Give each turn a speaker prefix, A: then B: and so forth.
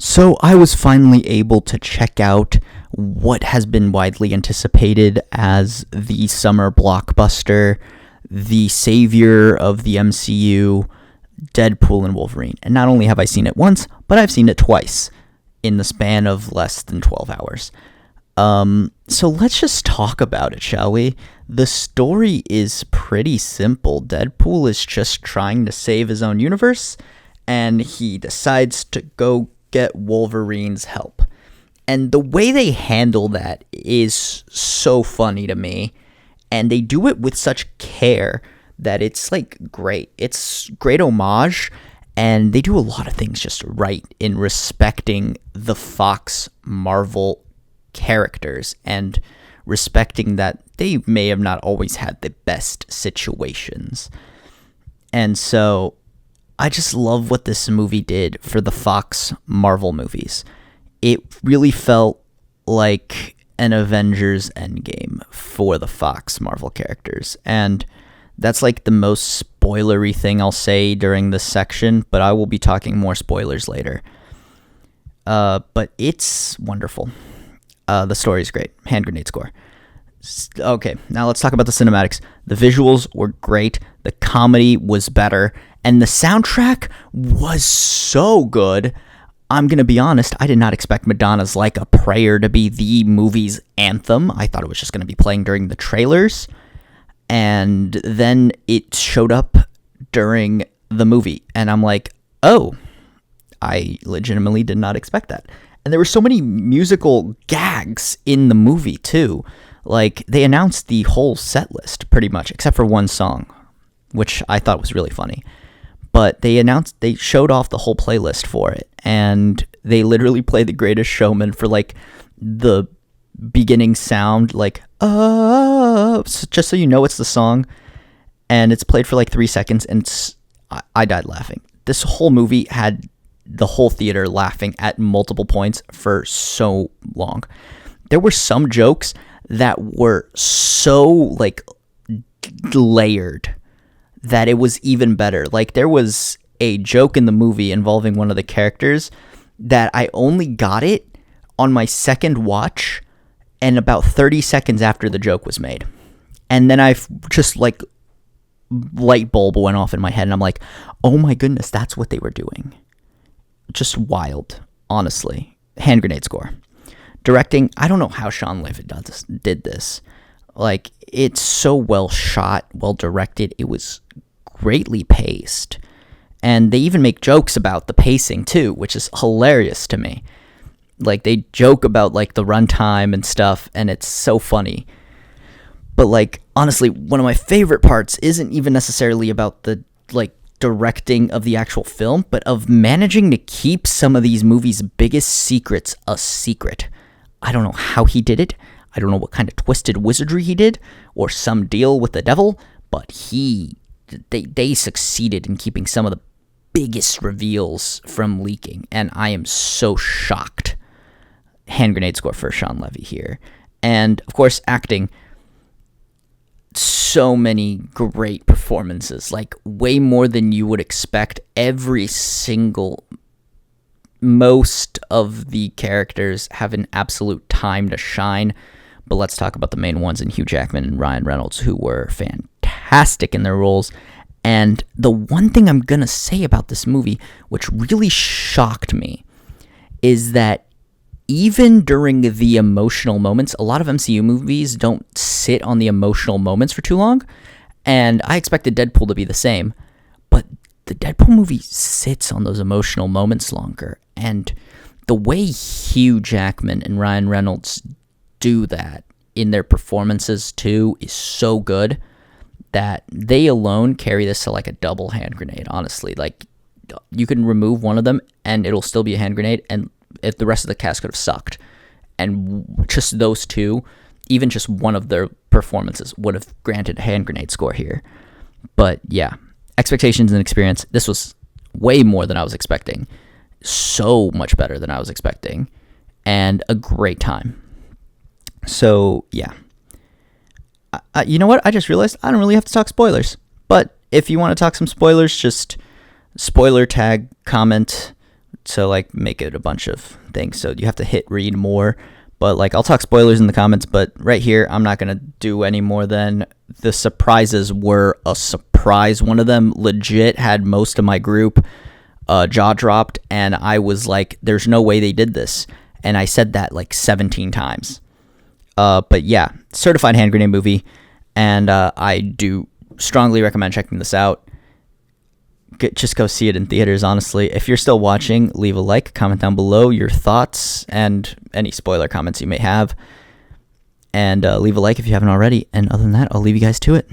A: So I was finally able to check out what has been widely anticipated as the summer blockbuster, the savior of the MCU, Deadpool and Wolverine. And not only have I seen it once, but I've seen it twice in the span of less than 12 hours. So let's just talk about it, shall we? The story is pretty simple. Deadpool is just trying to save his own universe, and he decides to go get Wolverine's help. And the way they handle that is so funny to me, and they do it with such care that it's like great. It's great homage, and they do a lot of things just right in respecting the Fox Marvel characters and respecting that they may have not always had the best situations. And so I just love what this movie did for the Fox Marvel movies. It really felt like an Avengers Endgame for the Fox Marvel characters. And that's like the most spoilery thing I'll say during this section, but I will be talking more spoilers later. But it's wonderful. The story is great. Hand grenade score. Okay, now let's talk about the cinematics. The visuals were great. The comedy was better. And the soundtrack was so good. I'm going to be honest, I did not expect Madonna's Like a Prayer to be the movie's anthem. I thought it was just going to be playing during the trailers. And then it showed up during the movie. And I'm like, oh, I legitimately did not expect that. And there were so many musical gags in the movie, too. Like, they announced the whole set list, pretty much, except for one song, which I thought was really funny. But they showed off the whole playlist for it, and they literally played The Greatest Showman for, like, the beginning sound, like, just so you know it's the song, and it's played for, like, 3 seconds, and I died laughing. This whole movie had the whole theater laughing at multiple points for so long. There were some jokes that were so, like, layered that it was even better. Like, there was a joke in the movie involving one of the characters that I only got it on my second watch and about 30 seconds after the joke was made. And then I've just, like, light bulb went off in my head, and I'm like, oh my goodness, that's what they were doing. Just honestly. Hand grenade score. Directing, I don't know how Sean Levy did this. Like, it's so well shot, well directed. It was greatly paced. And they even make jokes about the pacing, too, which is hilarious to me. Like, they joke about, like, the runtime and stuff, and it's so funny. But, like, honestly, one of my favorite parts isn't even necessarily about the, like, directing of the actual film, but of managing to keep some of these movies' biggest secrets a secret. I don't know how he did it. I don't know what kind of twisted wizardry he did, or some deal with the devil, but they succeeded in keeping some of the biggest reveals from leaking, and I am so shocked. Hand grenade score for Sean Levy here. And, of course, acting. So many great performances, like way more than you would expect. Most of the characters have an absolute time to shine, but let's talk about the main ones in Hugh Jackman and Ryan Reynolds, who were fantastic in their roles. And the one thing I'm gonna say about this movie, which really shocked me, is that even during the emotional moments, a lot of MCU movies don't sit on the emotional moments for too long, and I expected Deadpool to be the same, but the Deadpool movie sits on those emotional moments longer, and the way Hugh Jackman and Ryan Reynolds do that in their performances too is so good that they alone carry this to like a double hand grenade, honestly. Like, you can remove one of them and it'll still be a hand grenade, and if the rest of the cast could have sucked, and just those two, even just one of their performances would have granted a hand grenade score here. But yeah, expectations and experience, this was way more than I was expecting, so much better than I was expecting, and a great time. So yeah, you know what, I just realized I don't really have to talk spoilers, but if you want to talk some spoilers, just spoiler tag, comment, to like make it a bunch of things. So you have to hit read more. But like I'll talk spoilers in the comments, but right here I'm not gonna do any more than the surprises were a surprise. One of them legit had most of my group jaw dropped, and I was like, there's no way they did this. And I said that like 17 times. But yeah, certified hand grenade movie, and I do strongly recommend checking this out. Just go see it in theaters, honestly. If you're still watching, leave a like, comment down below your thoughts and any spoiler comments you may have. And leave a like if you haven't already. And other than that, I'll leave you guys to it.